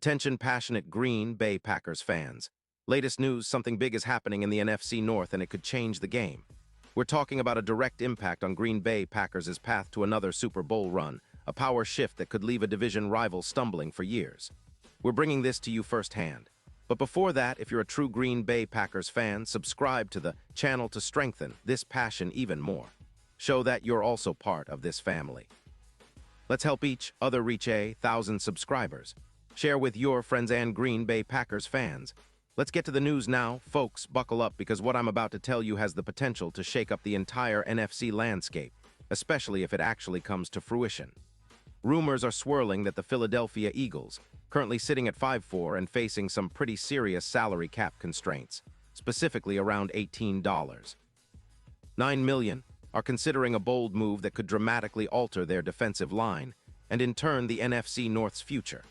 Attention passionate Green Bay Packers fans. Latest news, something big is happening in the NFC North and it could change the game. We're talking about a direct impact on Green Bay Packers' path to another Super Bowl run, a power shift that could leave a division rival stumbling for years. We're bringing this to you firsthand. But before that, if you're a true Green Bay Packers fan, subscribe to the channel to strengthen this passion even more. Show that you're also part of this family. Let's help each other reach 1,000 subscribers. Share with your friends and Green Bay Packers fans. Let's get to the news now. Folks, buckle up because what I'm about to tell you has the potential to shake up the entire NFC landscape, especially if it actually comes to fruition. Rumors are swirling that the Philadelphia Eagles, currently sitting at 5-4 and facing some pretty serious salary cap constraints, specifically around $18.9 million, are considering a bold move that could dramatically alter their defensive line and in turn the NFC North's future.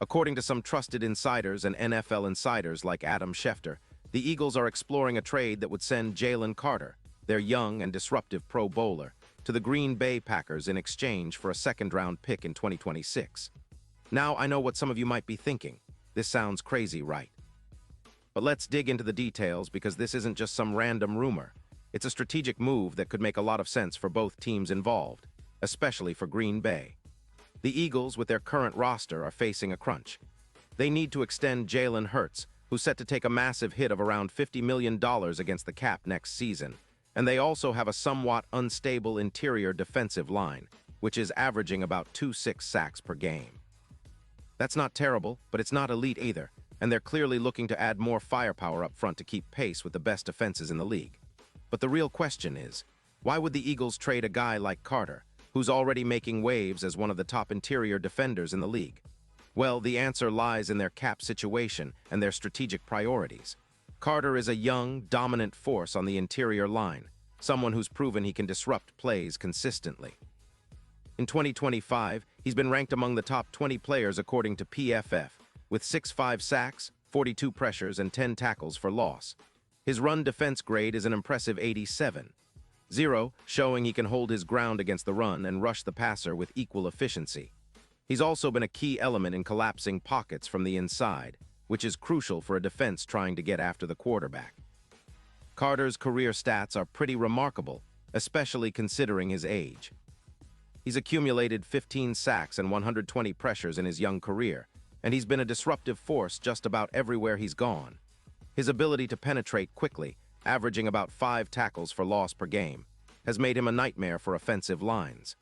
According to some trusted insiders and NFL insiders like Adam Schefter, the Eagles are exploring a trade that would send Jalen Carter, their young and disruptive Pro Bowler, to the Green Bay Packers in exchange for a second-round pick in 2026. Now, I know what some of you might be thinking. This sounds crazy, right? But let's dig into the details because this isn't just some random rumor. It's a strategic move that could make a lot of sense for both teams involved, especially for Green Bay. The Eagles, with their current roster, are facing a crunch. They need to extend Jalen Hurts, who's set to take a massive hit of around $50 million against the cap next season, and they also have a somewhat unstable interior defensive line, which is averaging about 2.6 sacks per game. That's not terrible, but it's not elite either, and they're clearly looking to add more firepower up front to keep pace with the best defenses in the league. But the real question is, why would the Eagles trade a guy like Carter, who's already making waves as one of the top interior defenders in the league? Well, the answer lies in their cap situation and their strategic priorities. Carter is a young, dominant force on the interior line, someone who's proven he can disrupt plays consistently. In 2025, he's been ranked among the top 20 players according to PFF, with 6.5 sacks, 42 pressures, and 10 tackles for loss. His run defense grade is an impressive 87.0, showing he can hold his ground against the run and rush the passer with equal efficiency. He's also been a key element in collapsing pockets from the inside, which is crucial for a defense trying to get after the quarterback. Carter's career stats are pretty remarkable, especially considering his age. He's accumulated 15 sacks and 120 pressures in his young career, and he's been a disruptive force just about everywhere he's gone. His ability to penetrate quickly, averaging about 5 tackles for loss per game, has made him a nightmare for offensive lines.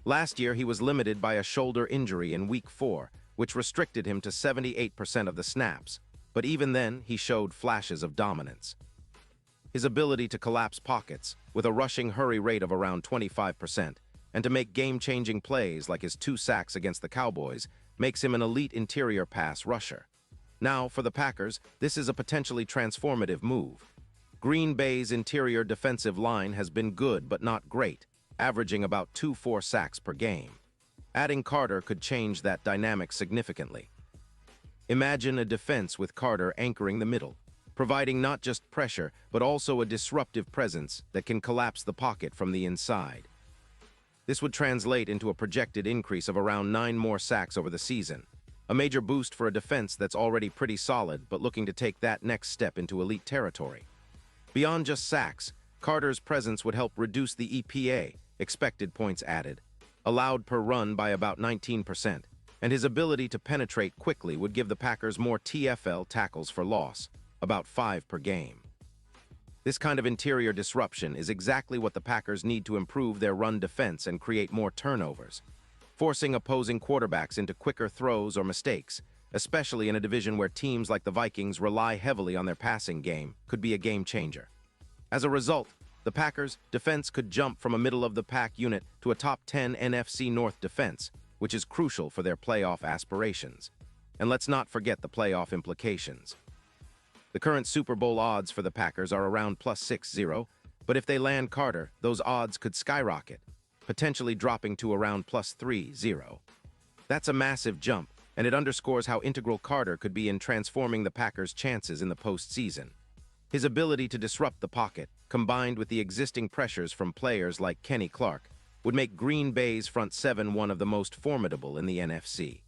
Last year, he was limited by a shoulder injury in Week 4, which restricted him to 78% of the snaps, but even then, he showed flashes of dominance. His ability to collapse pockets, with a rushing hurry rate of around 25%, and to make game-changing plays like his 2 sacks against the Cowboys, makes him an elite interior pass rusher. Now, for the Packers, this is a potentially transformative move. Green Bay's interior defensive line has been good but not great, averaging about 2.4 sacks per game. Adding Carter could change that dynamic significantly. Imagine a defense with Carter anchoring the middle, providing not just pressure but also a disruptive presence that can collapse the pocket from the inside. This would translate into a projected increase of around 9 more sacks over the season, a major boost for a defense that's already pretty solid but looking to take that next step into elite territory. Beyond just sacks, Carter's presence would help reduce the EPA, expected points added, allowed per run by about 19%, and his ability to penetrate quickly would give the Packers more TFL tackles for loss, about 5 per game. This kind of interior disruption is exactly what the Packers need to improve their run defense and create more turnovers. Forcing opposing quarterbacks into quicker throws or mistakes, especially in a division where teams like the Vikings rely heavily on their passing game, could be a game changer. As a result, the Packers' defense could jump from a middle-of-the-pack unit to a top 10 NFC North defense, which is crucial for their playoff aspirations. And let's not forget the playoff implications. The current Super Bowl odds for the Packers are around +6.0, but if they land Carter, those odds could skyrocket, potentially dropping to around +3.0. That's a massive jump, and it underscores how integral Carter could be in transforming the Packers' chances in the postseason. His ability to disrupt the pocket, combined with the existing pressures from players like Kenny Clark, would make Green Bay's front seven one of the most formidable in the NFC.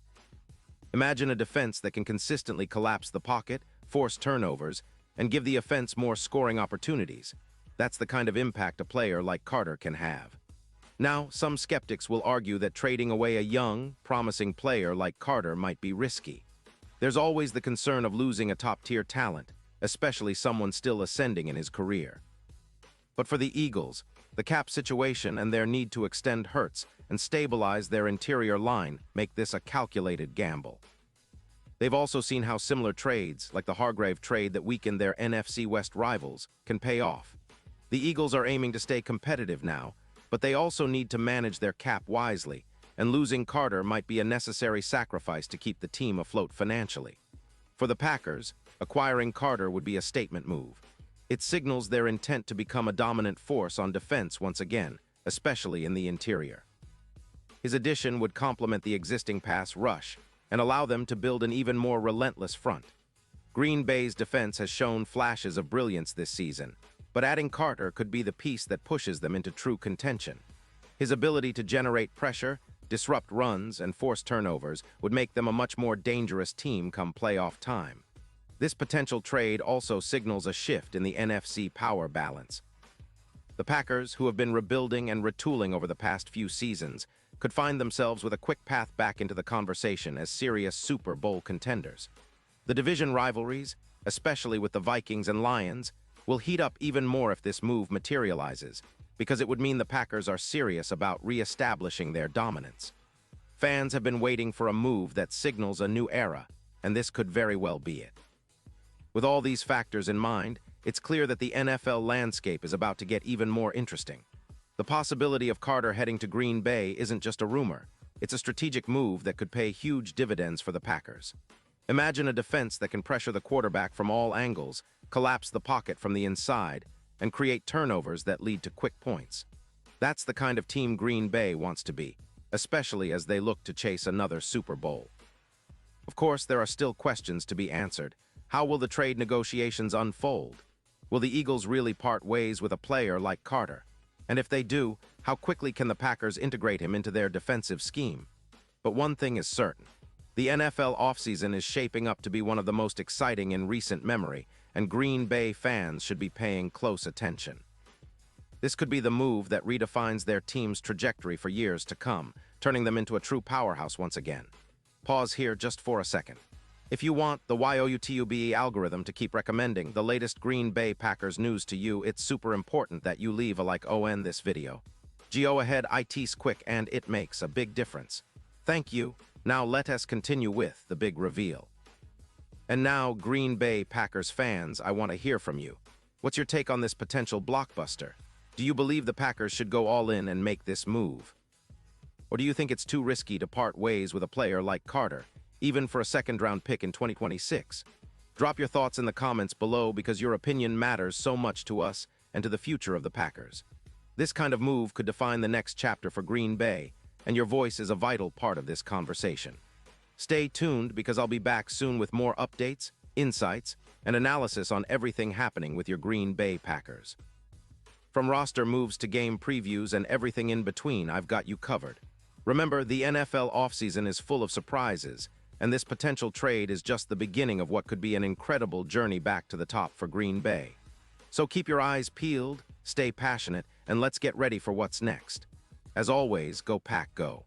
Imagine a defense that can consistently collapse the pocket, force turnovers, and give the offense more scoring opportunities. That's the kind of impact a player like Carter can have. Now, some skeptics will argue that trading away a young, promising player like Carter might be risky. There's always the concern of losing a top-tier talent, especially someone still ascending in his career. But for the Eagles, the cap situation and their need to extend Hurts and stabilize their interior line make this a calculated gamble. They've also seen how similar trades, like the Hargrave trade that weakened their NFC West rivals, can pay off. The Eagles are aiming to stay competitive now, but they also need to manage their cap wisely, and losing Carter might be a necessary sacrifice to keep the team afloat financially. For the Packers, acquiring Carter would be a statement move. It signals their intent to become a dominant force on defense once again, especially in the interior. His addition would complement the existing pass rush and allow them to build an even more relentless front. Green Bay's defense has shown flashes of brilliance this season, but adding Carter could be the piece that pushes them into true contention. His ability to generate pressure, disrupt runs, and force turnovers would make them a much more dangerous team come playoff time. This potential trade also signals a shift in the NFC power balance. The Packers, who have been rebuilding and retooling over the past few seasons, could find themselves with a quick path back into the conversation as serious Super Bowl contenders. The division rivalries, especially with the Vikings and Lions, will heat up even more if this move materializes, because it would mean the Packers are serious about re-establishing their dominance. Fans have been waiting for a move that signals a new era, and this could very well be it. With all these factors in mind, it's clear that the NFL landscape is about to get even more interesting. The possibility of Carter heading to Green Bay isn't just a rumor. It's a strategic move that could pay huge dividends for the Packers. Imagine a defense that can pressure the quarterback from all angles, collapse the pocket from the inside, and create turnovers that lead to quick points. That's the kind of team Green Bay wants to be, especially as they look to chase another Super Bowl. Of course, there are still questions to be answered. How will the trade negotiations unfold? Will the Eagles really part ways with a player like Carter? And if they do, how quickly can the Packers integrate him into their defensive scheme? But one thing is certain. The NFL offseason is shaping up to be one of the most exciting in recent memory, and Green Bay fans should be paying close attention. This could be the move that redefines their team's trajectory for years to come, turning them into a true powerhouse once again. Pause here just for a second. If you want the YouTube algorithm to keep recommending the latest Green Bay Packers news to you, it's super important that you leave a like on this video. Go ahead, it's quick and it makes a big difference. Thank you. Now let us continue with the big reveal. And now, Green Bay Packers fans, I want to hear from you. What's your take on this potential blockbuster? Do you believe the Packers should go all in and make this move? Or do you think it's too risky to part ways with a player like Carter, even for a second-round pick in 2026? Drop your thoughts in the comments below because your opinion matters so much to us and to the future of the Packers. This kind of move could define the next chapter for Green Bay, and your voice is a vital part of this conversation. Stay tuned because I'll be back soon with more updates, insights, and analysis on everything happening with your Green Bay Packers. From roster moves to game previews and everything in between, I've got you covered. Remember, the NFL offseason is full of surprises, and this potential trade is just the beginning of what could be an incredible journey back to the top for Green Bay. So keep your eyes peeled, stay passionate, and let's get ready for what's next. As always, go Pack, go.